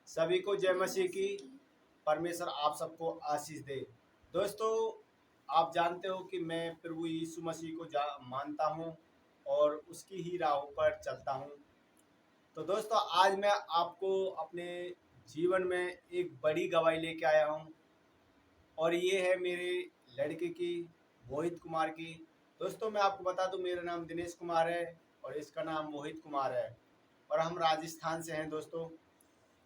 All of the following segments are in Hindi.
सभी को जय मसीह की। परमेश्वर आप सबको आशीष दे। दोस्तों, आप जानते हो कि मैं प्रभु यीशु मसीह को मानता हूँ और उसकी ही राहों पर चलता हूँ। तो दोस्तों, आज मैं आपको अपने जीवन में एक बड़ी गवाही लेके आया हूँ और ये है मेरे लड़के की, मोहित कुमार की। दोस्तों, मैं आपको बता दूं, मेरा नाम दिनेश कुमार है और इसका नाम मोहित कुमार है और हम राजस्थान से हैं दोस्तों।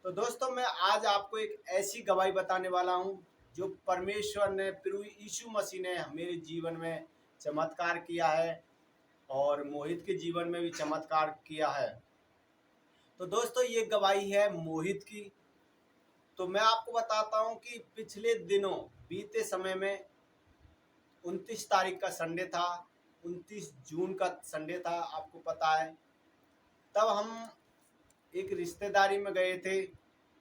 तो दोस्तों, मैं आज आपको एक ऐसी गवाही बताने वाला हूं जो परमेश्वर ने, प्रभु यीशु मसीह ने मेरे जीवन में चमत्कार किया है और मोहित के जीवन में भी चमत्कार किया है। तो दोस्तों, ये गवाही है मोहित की। तो मैं आपको बताता हूं कि पिछले दिनों, बीते समय में 29 तारीख का संडे था, 29 जून का संडे था, आपको पता है। तब हम एक रिश्तेदारी में गए थे।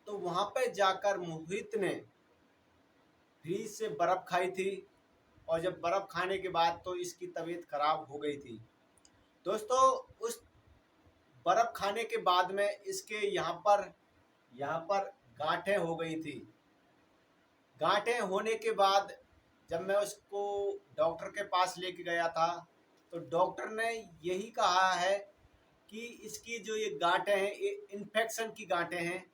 तो वहां पे जाकर मोहित ने फ्रीज से बर्फ खाई थी और जब बर्फ खाने के बाद तो इसकी तबीयत खराब हो गई थी दोस्तों। उस बर्फ खाने के बाद में इसके यहाँ पर गांठें हो गई थी। गांठें होने के बाद जब मैं उसको डॉक्टर के पास लेके गया था तो डॉक्टर ने यही कहा है कि इसकी जो ये गांठें हैं ये इन्फेक्शन की गांठें हैं,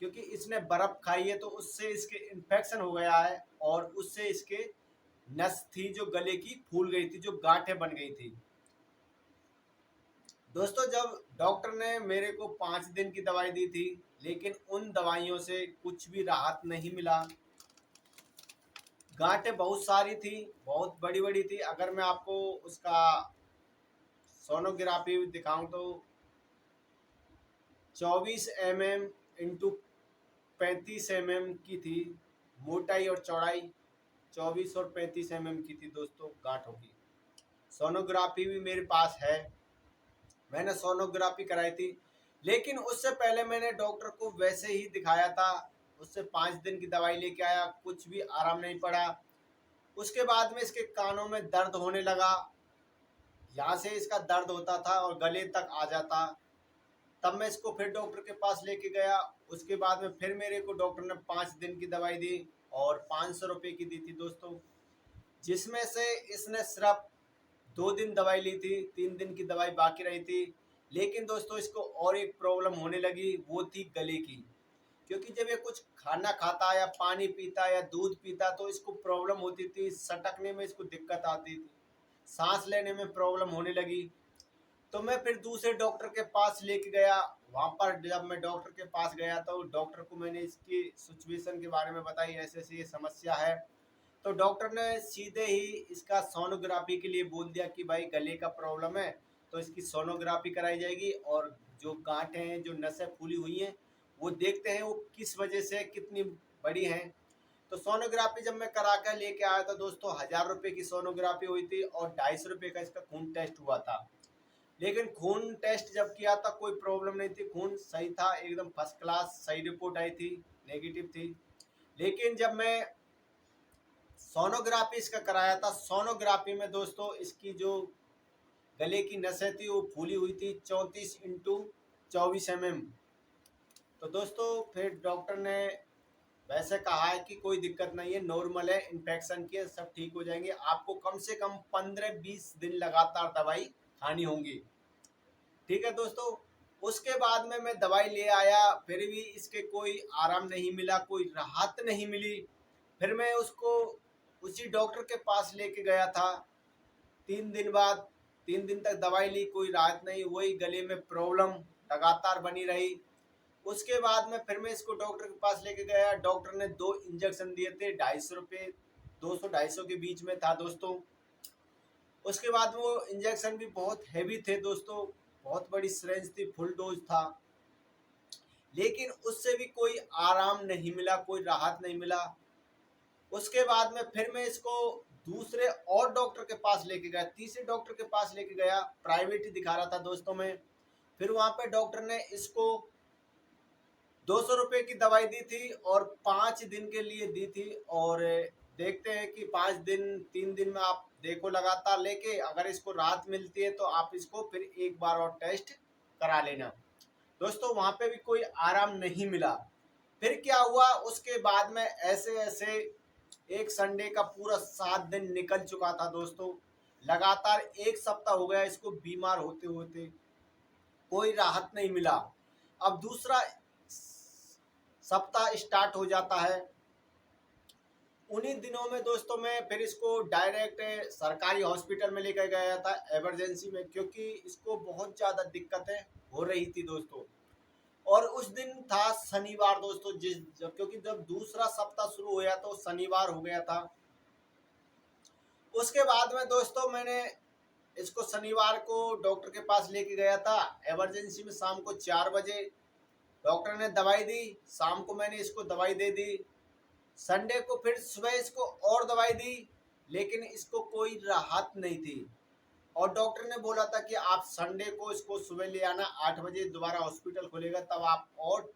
क्योंकि इसने बर्फ खाई है तो उससे इसके इन्फेक्शन हो गया है और उससे इसके नस थी जो गले की फूल गई थी, जो गांठें बन गई थी। दोस्तों, जब डॉक्टर ने मेरे को 5 दिन की दवाई दी थी, लेकिन उन दवाइयों से कुछ भी राहत नहीं मिला। गांठें बहुत सारी थी, बहुत बड़ी बड़ी थी। अगर मैं आपको उसका सोनोग्राफी दिखाऊं तो 24 mm इंटू 35 mm की थी मोटाई और चौड़ाई। 24 और 35 mm की थी दोस्तों गांठों की। सोनोग्राफी भी मेरे पास है, मैंने सोनोग्राफी कराई थी। लेकिन उससे पहले मैंने डॉक्टर को वैसे ही दिखाया था। उससे 5 दिन की दवाई लेके आया, कुछ भी आराम नहीं पड़ा। उसके बाद में इसके कानों में दर्द होने लगा। यहाँ से इसका दर्द होता था और गले तक आ जाता। तब मैं इसको फिर डॉक्टर के पास लेके गया। उसके बाद में फिर मेरे को डॉक्टर ने 5 दिन की दवाई दी और 500 रुपये की दी थी दोस्तों, जिसमें से इसने सिर्फ 2 दिन दवाई ली थी, 3 दिन की दवाई बाकी रही थी। लेकिन दोस्तों, इसको और एक प्रॉब्लम होने लगी, वो थी गले की। क्योंकि जब ये कुछ खाना खाता या पानी पीता या दूध पीता तो इसको प्रॉब्लम होती थी, सटकने में इसको दिक्कत आती थी, सांस लेने में प्रॉब्लम होने लगी। तो मैं फिर दूसरे डॉक्टर के पास लेके गया। वहाँ पर जब मैं डॉक्टर के पास गया तो डॉक्टर को मैंने इसकी सिचुएशन के बारे में बताई, ऐसे ऐसे ये समस्या है। तो डॉक्टर ने सीधे ही इसका सोनोग्राफी के लिए बोल दिया कि भाई गले का प्रॉब्लम है तो इसकी सोनोग्राफी कराई जाएगी और जो गांठें हैं, जो नसें फूली हुई हैं, वो देखते हैं वो किस वजह से कितनी बड़ी हैं। तो सोनोग्राफी जब मैं करा कर लेके आया था दोस्तों, 1000 रुपये की सोनोग्राफी हुई थी और 250 रुपये का इसका खून टेस्ट हुआ था। लेकिन खून टेस्ट जब किया था कोई प्रॉब्लम नहीं थी, खून सही था, एकदम फर्स्ट क्लास सही रिपोर्ट आई थी, नेगेटिव थी। लेकिन जब मैं सोनोग्राफी इसका कराया था, सोनोग्राफी में दोस्तों इसकी जो गले की नसें थी वो फूली हुई थी 34 x 24 mm। तो दोस्तों, फिर डॉक्टर ने वैसे कहा है कि कोई दिक्कत नहीं है, नॉर्मल है, इन्फेक्शन की है, सब ठीक हो जाएंगे। आपको कम से कम 15-20 दिन लगातार दवाई खानी होंगी। ठीक है दोस्तों। उसके बाद में मैं दवाई ले आया, फिर भी इसके कोई आराम नहीं मिला, कोई राहत नहीं मिली। फिर मैं उसको उसी डॉक्टर के पास लेके गया था। 3 दिन बाद, 3 दिन तक दवाई ली, कोई राहत नहीं, वही गले में प्रॉब्लम लगातार बनी रही। उसके बाद में फिर मैं इसको डॉक्टर के पास लेके गया। डॉक्टर ने 2 इंजेक्शन दिए थे, 250 रुपये, 200-250 के बीच में था दोस्तों। उसके बाद वो इंजेक्शन भी बहुत हैवी थे दोस्तों, बहुत बड़ी सिरिंज थी, फुल डोज था। लेकिन उससे भी कोई आराम नहीं मिला, कोई राहत नहीं मिला। उसके बाद में फिर मैं इसको दूसरे और डॉक्टर के पास लेके गया, तीसरे डॉक्टर के पास लेके गया, प्राइवेट ही दिखा रहा था दोस्तों मैं। फिर वहां पे डॉक्टर ने इसको 200 रुपये की दवाई दी थी और 5 दिन के लिए दी थी। और देखते हैं कि 5 दिन, 3 दिन में आप देखो लगातार लेके, अगर इसको राहत मिलती है तो आप इसको फिर एक बार और टेस्ट करा लेना। दोस्तों, वहां पे भी कोई आराम नहीं मिला। फिर क्या हुआ, उसके बाद में ऐसे ऐसे एक संडे का पूरा 7 दिन निकल चुका था दोस्तों। लगातार 1 सप्ताह हो गया इसको बीमार होते होते, कोई राहत नहीं मिला। अब दूसरा सप्ताह स्टार्ट हो जाता है। उन्हीं दिनों में दोस्तों मैं फिर इसको डायरेक्ट सरकारी हॉस्पिटल में लेकर गया था इमरजेंसी में, क्योंकि इसको बहुत ज़्यादा दिक्कतें हो रही थी दोस्तों। और उस दिन था शनिवार दोस्तों, क्योंकि जब दूसरा सप्ताह शुरू हुआ तो शनिवार हो गया था। उसके बाद में दोस्तों मैंने इसको शनिवार को डॉक्टर के पास लेके गया था इमरजेंसी में, शाम को 4 बजे। डॉक्टर ने दवाई दी, शाम को मैंने इसको दवाई दे दी। संडे को फिर सुबह इसको और दवाई दी, लेकिन इसको कोई राहत नहीं थी। और डॉक्टर ने बोला था कि आप संडे को इसको सुबह ले आना, 8 बजे दोबारा हॉस्पिटल खुलेगा, तब आप और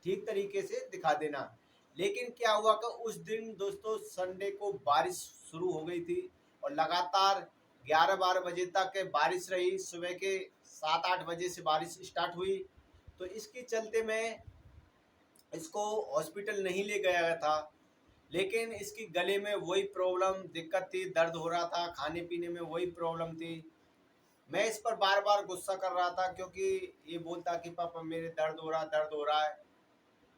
ठीक तरीके से दिखा देना। लेकिन क्या हुआ कि उस दिन दोस्तों संडे को बारिश शुरू हो गई थी और लगातार 11-12 बजे तक बारिश रही। सुबह के 7-8 बजे से बारिश स्टार्ट हुई, तो इसके चलते मैं इसको हॉस्पिटल नहीं ले गया था। लेकिन इसकी गले में वही प्रॉब्लम दिक्कत थी, दर्द हो रहा था, खाने पीने में वही प्रॉब्लम थी। मैं इस पर बार बार गुस्सा कर रहा था, क्योंकि ये बोलता कि पापा मेरे दर्द हो रहा है।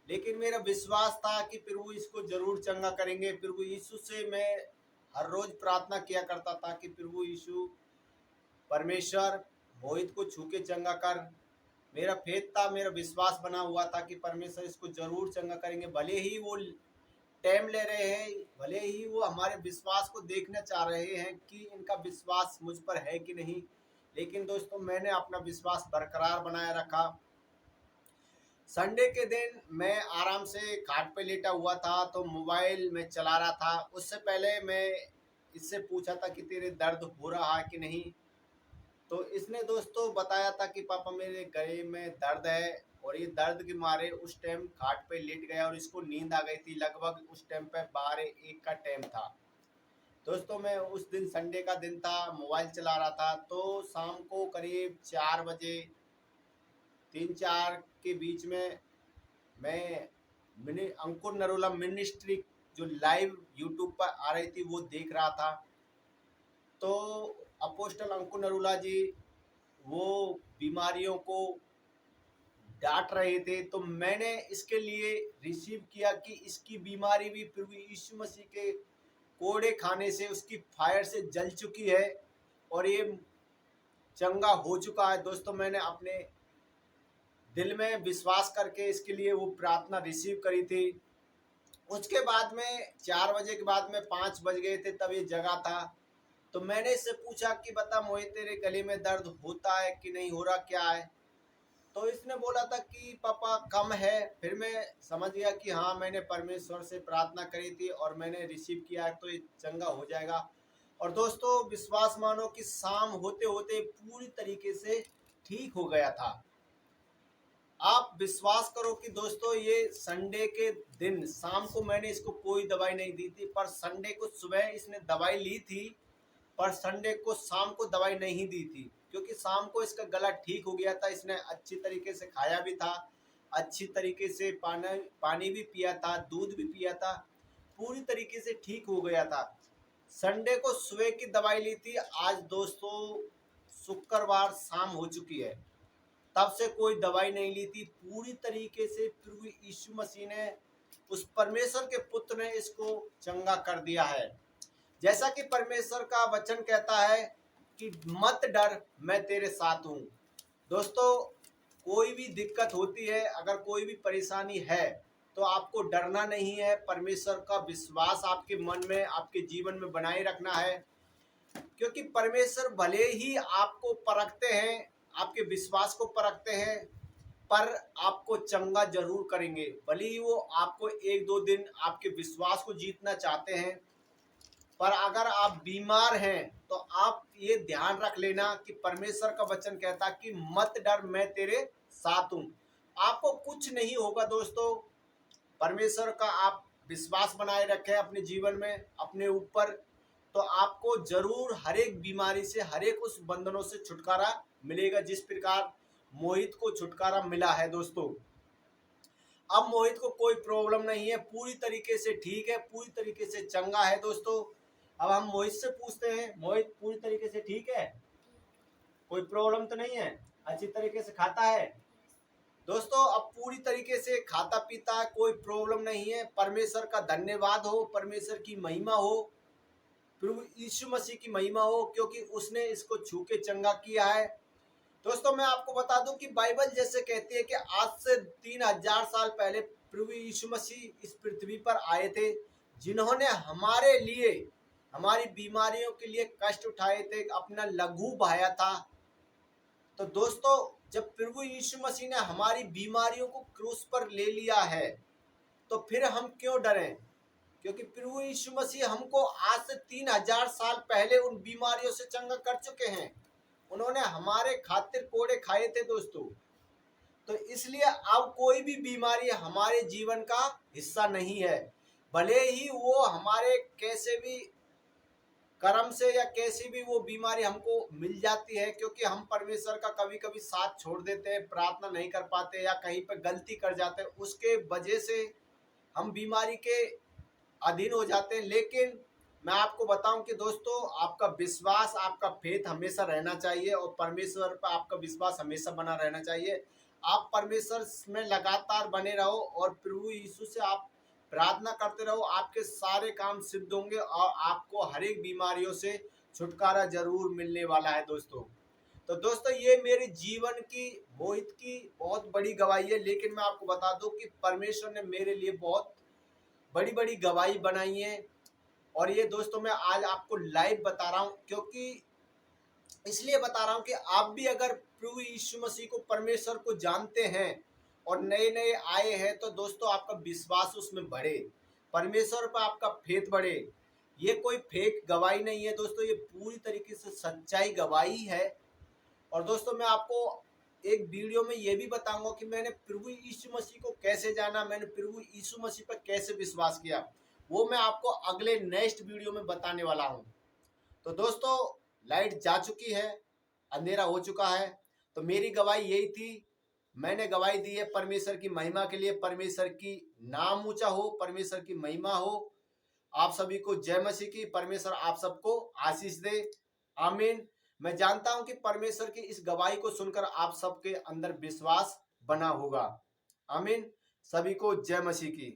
लेकिन मेरा विश्वास था कि प्रभु इसको जरूर चंगा करेंगे। प्रभु यीशु से मैं हर रोज प्रार्थना किया करता था कि प्रभु यीशु परमेश्वर मोहित को छू के चंगा कर। मेरा फेथ था, मेरा विश्वास बना हुआ था कि परमेश्वर इसको जरूर चंगा करेंगे। भले ही वो टाइम ले रहे हैं, भले ही वो हमारे विश्वास को देखना चाह रहे हैं कि इनका विश्वास मुझ पर है कि नहीं, लेकिन दोस्तों मैंने अपना विश्वास बरकरार बनाए रखा। संडे के दिन मैं आराम से खाट पे लेटा हुआ था, तो मोबाइल में चला रहा था। उससे पहले मैं इससे पूछा था कि तेरे दर्द हो रहा है कि नहीं, तो इसने दोस्तों बताया था कि पापा मेरे गले में दर्द है। और ये दर्द के मारे उस टाइम खाट पे लेट गया और इसको नींद आ गई थी। लगभग उस टाइम पे 12-1 का टाइम था दोस्तों। मैं उस दिन संडे का दिन था, मोबाइल चला रहा था, तो शाम को करीब 4 बजे, 3-4 के बीच में मैं मिनी अंकुर नरोला मिनिस्ट्री जो लाइव यूट्यूब पर आ रही थी वो देख रहा था। तो अपोस्टल अंकुर नरोला जी वो बीमारियों को डांट रहे थे, तो मैंने इसके लिए रिसीव किया कि इसकी बीमारी भी प्रभु यीशु मसीह के कोड़े खाने से, उसकी फायर से जल चुकी है और ये चंगा हो चुका है दोस्तों। मैंने अपने दिल में विश्वास करके इसके लिए वो प्रार्थना रिसीव करी थी। उसके बाद में 4 बजे के बाद में 5 बज गए थे, तब ये जगा था। तो मैंने इससे पूछा कि बता मोहित तेरे गले में दर्द होता है कि नहीं हो रहा, क्या है? तो इसने बोला था कि पापा कम है। फिर मैं समझ गया कि हाँ, मैंने परमेश्वर से प्रार्थना करी थी और मैंने रिसीव किया है, तो ये चंगा हो जाएगा। और दोस्तों विश्वास मानो कि शाम होते होते पूरी तरीके से ठीक हो गया था। आप विश्वास करो कि दोस्तों ये संडे के दिन शाम को मैंने इसको कोई दवाई नहीं दी थी, पर संडे को सुबह इसने दवाई ली थी, पर संडे को शाम को दवाई नहीं दी थी, क्योंकि शाम को इसका गला ठीक हो गया था। इसने अच्छी तरीके से खाया भी था, अच्छी तरीके से पानी भी पिया था, दूध भी पिया था, पूरी तरीके से ठीक हो गया था। संडे को सुबह की दवाई ली थी। आज दोस्तों शुक्रवार शाम हो चुकी है, तब से कोई दवाई नहीं ली थी। पूरी तरीके से प्रभु यीशु मसीह ने, उस परमेश्वर के पुत्र ने इसको चंगा कर दिया है। जैसा कि परमेश्वर का वचन कहता है कि मत डर, मैं तेरे साथ हूँ। दोस्तों कोई भी दिक्कत होती है, अगर कोई भी परेशानी है, तो आपको डरना नहीं है। परमेश्वर का विश्वास आपके मन में, आपके जीवन में बनाए रखना है, क्योंकि परमेश्वर भले ही आपको परखते हैं, आपके विश्वास को परखते हैं, पर आपको चंगा जरूर करेंगे। भले ही वो आपको 1-2 दिन आपके विश्वास को जीतना चाहते हैं, पर अगर आप बीमार हैं तो आप ये ध्यान रख लेना कि परमेश्वर का वचन कहता कि मत डर, मैं तेरे साथ हूं। आपको कुछ नहीं होगा दोस्तों। परमेश्वर का आप विश्वास बनाए रखें अपने जीवन में, अपने ऊपर, तो आपको जरूर हर एक बीमारी से, हर एक उस बंधनों से छुटकारा मिलेगा, जिस प्रकार मोहित को छुटकारा मिला है दोस्तों। अब मोहित को कोई प्रॉब्लम नहीं है, पूरी तरीके से ठीक है, पूरी तरीके से चंगा है दोस्तों। अब हम मोहित से पूछते हैं, मोहित पूरी तरीके से ठीक है, कोई प्रॉब्लम तो नहीं है, अच्छी तरीके से खाता है? दोस्तों अब पूरी तरीके से खाता पीता है, कोई प्रॉब्लम नहीं है। परमेश्वर का धन्यवाद हो, परमेश्वर की महिमा हो, प्रभु यीशु मसीह की महिमा हो, क्योंकि उसने इसको छू के चंगा किया है। दोस्तों मैं आपको बता दूं कि बाइबल जैसे कहती है कि आज से 3000 साल पहले प्रभु यीशु मसीह इस पृथ्वी पर आए थे, जिन्होंने हमारे लिए, हमारी बीमारियों के लिए कष्ट उठाए थे, अपना लहू बहाया था। तो दोस्तों जब प्रभु यीशु मसीह ने हमारी बीमारियों को क्रूस पर ले लिया है, तो फिर हम क्यों डरें? क्योंकि प्रभु यीशु मसीह हमको आज से 3000 साल पहले उन बीमारियों से चंगा कर चुके हैं। उन्होंने हमारे खातिर कोड़े खाए थे दोस्तों। तो इसलिए अब कोई भी बीमारी हमारे जीवन का हिस्सा नहीं है, भले ही वो हमारे कैसे भी कर्म से या कैसी भी वो बीमारी हमको मिल जाती है, क्योंकि हम परमेश्वर का कभी कभी साथ छोड़ देते हैं, प्रार्थना नहीं कर पाते या कहीं पर गलती कर जाते हैं, उसके वजह से हम बीमारी के अधीन हो जाते हैं। लेकिन मैं आपको बताऊं कि दोस्तों आपका विश्वास, आपका फेथ हमेशा रहना चाहिए और परमेश्वर पर आपका विश्वास हमेशा बना रहना चाहिए। आप परमेश्वर में लगातार बने रहो और प्रभु यीशु से आप प्रार्थना करते रहो, आपके सारे काम सिद्ध होंगे और आपको हर एक बीमारियों से छुटकारा जरूर मिलने वाला है दोस्तों। तो दोस्तों ये मेरे जीवन की, मोहित की बहुत बड़ी गवाही है। लेकिन मैं आपको बता दूं कि परमेश्वर ने मेरे लिए बहुत बड़ी बड़ी गवाही बनाई है। और ये दोस्तों मैं आज आपको लाइव बता रहा हूँ, क्योंकि इसलिए बता रहा हूँ कि आप भी अगर प्रभु यीशु मसीह को, परमेश्वर को जानते हैं और नए नए आए हैं, तो दोस्तों आपका विश्वास उसमें बढ़े, परमेश्वर पर आपका फेथ बढ़े। ये कोई फेक गवाही नहीं है दोस्तों, ये पूरी तरीके से सच्चाई गवाही है। और दोस्तों मैं आपको एक वीडियो में ये भी बताऊंगा कि मैंने प्रभु यीशु मसीह को कैसे जाना, मैंने प्रभु यीशु मसीह पर कैसे विश्वास किया, वो मैं आपको अगले नेक्स्ट वीडियो में बताने वाला हूं। तो दोस्तों लाइट जा चुकी है, अंधेरा हो चुका है, तो मेरी गवाही यही थी। मैंने गवाही दी है परमेश्वर की महिमा के लिए, परमेश्वर की नाम ऊंचा हो, परमेश्वर की महिमा हो। आप सभी को जय मसीह की, परमेश्वर आप सबको आशीष दे, आमीन। मैं जानता हूं कि परमेश्वर की इस गवाही को सुनकर आप सबके अंदर विश्वास बना होगा, आमीन। सभी को जय मसीह की।